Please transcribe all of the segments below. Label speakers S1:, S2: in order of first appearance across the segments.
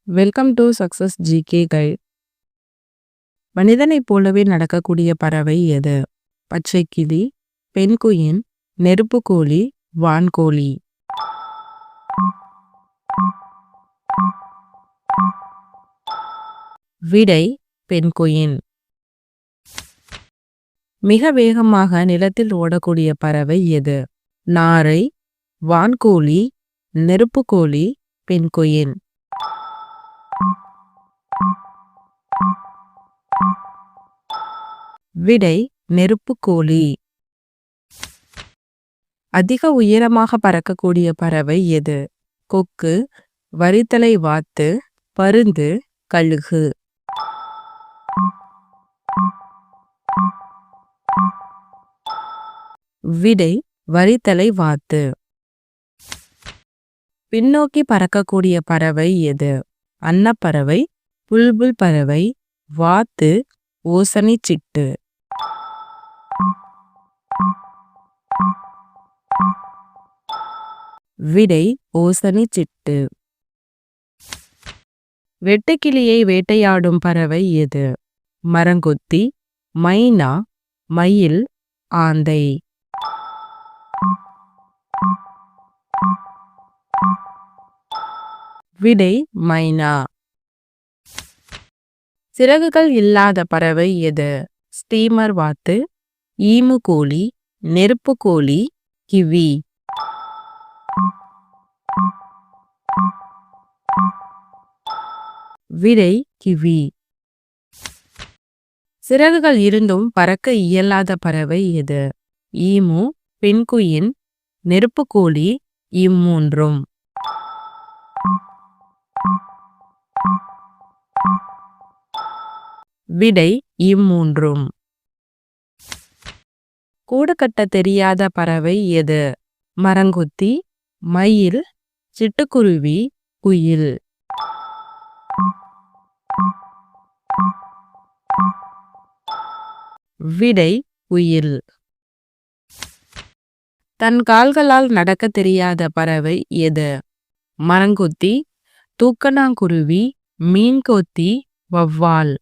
S1: Welcome to success GK guide. மனிதனைப் போலவே நடக்கக்கூடிய பறவை எது? பச்சை கிளி, பெண்குயின், நெருப்புக்கோழி, வான்கோழி. விடை பெண்குயின். மிக வேகமாக நிலத்தில் ஓடக்கூடிய பறவை எது? நாரை, வான்கோழி, நெருப்புக்கோழி, பெண்குயின். விடை நெருப்புக்கோழி. அதிக உயரமாக பறக்கக்கூடிய பறவை எது? கொக்கு, வரித்தலை வாத்து, பருந்து, கழுகு. விடை வரித்தலை வாத்து. பின்னோக்கி பறக்கக்கூடிய பறவை எது? அன்னப்பறவை, புல்புல் பறவை, வாத்து, ஓசனை சிட்டு. விடை ஓசனை சிட்டு. வெட்டுக்கிளியை வேட்டையாடும் பறவை எது? மரங்கொத்தி, மைனா, மயில், ஆந்தை. விடை மைனா. சிறகுகள் இல்லாத பறவை எது? ஸ்டீமர் வாத்து, ஈமு கோழி, நெருப்புக்கோழி, கிவி. விடை கிவி. சிறகுகள் இருந்தும் பறக்க இயலாத பறவை எது? ஈமு, பெண்குயின், நெருப்புக்கோழி, இம்மூன்றும். விடை இம்மூன்றும். கூடு கட்ட தெரியாத பறவை எது? மரங்கொத்தி, மயில், சிட்டுக்குருவி, குயில். விடை குயில். தன் கால்களால் நடக்க தெரியாத பறவை எது? மரங்கொத்தி, தூக்கணாங்குருவி, மீன்கொத்தி, வௌவால்.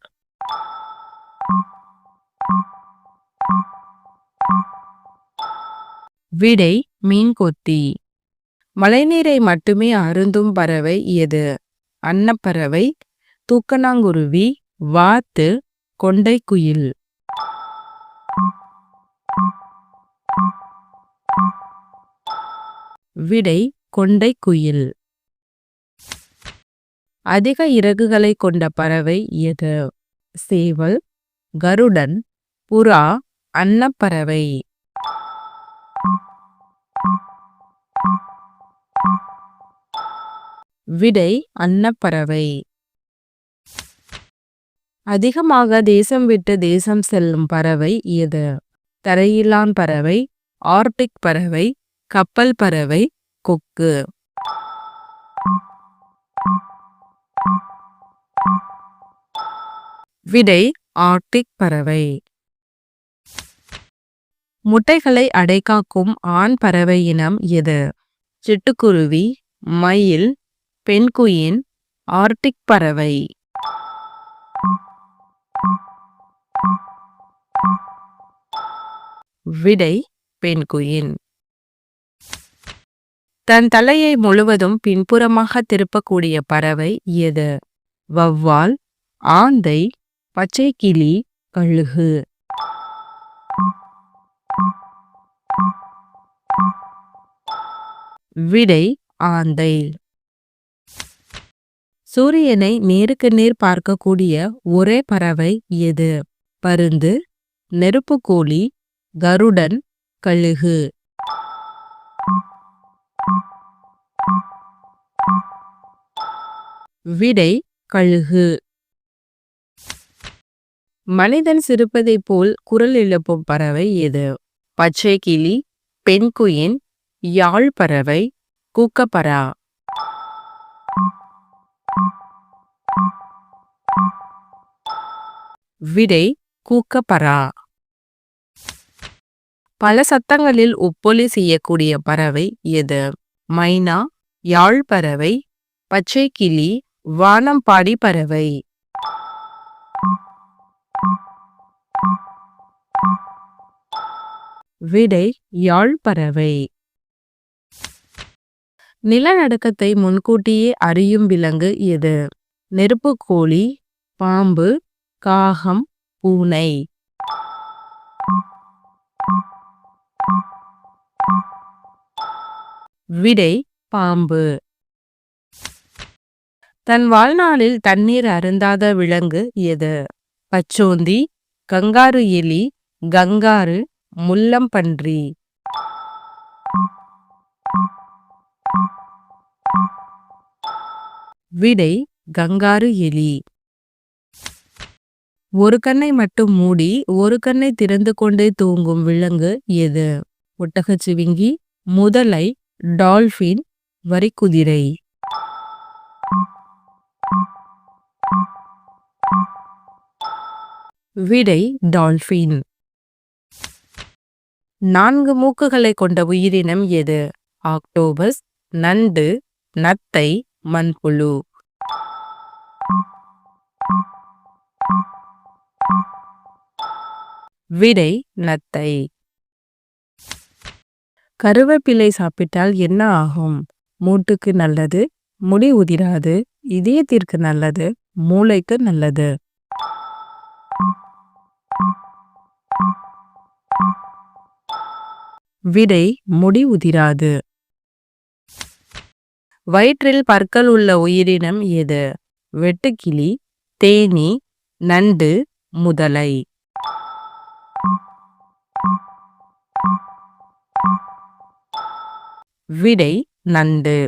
S1: விடை மீன்கொத்தி. மழைநீரை மட்டுமே அருந்தும் பறவை எது? அன்னப்பறவை, தூக்கணாங்குருவி, வாத்து, கொண்டைக்குயில். விடை கொண்டைக்குயில். அதிக இறகுகளை கொண்ட பறவை எது? சேவல், கருடன், புறா, அன்னப்பறவை. விடை அன்னப்பறவை. அதிகமாக தேசம் விட்டு தேசம் செல்லும் பறவை எது? தரையிலான் பறவை, ஆர்டிக் பறவை, கப்பல் பறவை, கொக்கு. விடை ஆர்டிக் பறவை. முட்டைகளை அடைகாக்கும் ஆண் பறவை இனம் எது? சிட்டுக்குருவி, மயில், பெண்குயின், ஆர்டிக் பறவை. விடை பெண்குயின். தன் தலையை முழுவதும் பின்புறமாக திருப்பக்கூடிய பறவை எது? வௌவால், ஆந்தை, பச்சை கிளி, கழுகு. விடை ஆந்தை. சூரியனை நேருக்கு நேர் பார்க்கக்கூடிய ஒரே பறவை எது? பருந்து, நெருப்புக்கோழி, கருடன், கழுகு. விடை கழுகு. மனிதன் சிரிப்பதைப் போல் குரல் எழுப்பும் பறவை எது? பச்சை கிளி, பெண்குயின், யாழ் பறவை, கூக்கப்பரா. விடை கூக்கப்பரா. பல சத்தங்களில் ஒப்பொலி செய்யக்கூடிய பறவை எது? மைனா, யாழ் பறவை, பச்சை கிளி, வானம்பாடி பறவை. விடை யாழ் பறவை. நிலநடுக்கத்தை முன்கூட்டியே அறியும் விலங்கு எது? நெருப்புக்கோழி, பாம்பு, காகம், பூனை. விடை பாம்பு. தன் வாழ்நாளில் தண்ணீர் அருந்தாத விலங்கு எது? பச்சோந்தி, கங்காரு எலி, கங்காரு, முள்ளம்பன்றி. விடை கங்காரு எலி. ஒரு கண்ணை மட்டும் மூடி ஒரு கண்ணை திறந்து கொண்டே தூங்கும் விலங்கு எது? ஒட்டகச்சிவிங்கி, முதலை, டால்பின், வரிக்குதிரை. விடை டால்பின். 4 மூக்குகளை கொண்ட உயிரினம் எது? ஆக்டோபஸ், நண்டு, நத்தை, மண்புழு. விடை நத்தை. கருவேப்பிலை சாப்பிட்டால் என்ன ஆகும்? மூட்டுக்கு நல்லது, முடி உதிராது, இதயத்திற்கு நல்லது, மூளைக்கு நல்லது. விடை முடி உதிராது. வயிற்றில் பற்கள் உள்ள உயிரினம் எது? வெட்டுக்கிளி, தேனீ, நண்டு, முதலை. விடை நண்டு.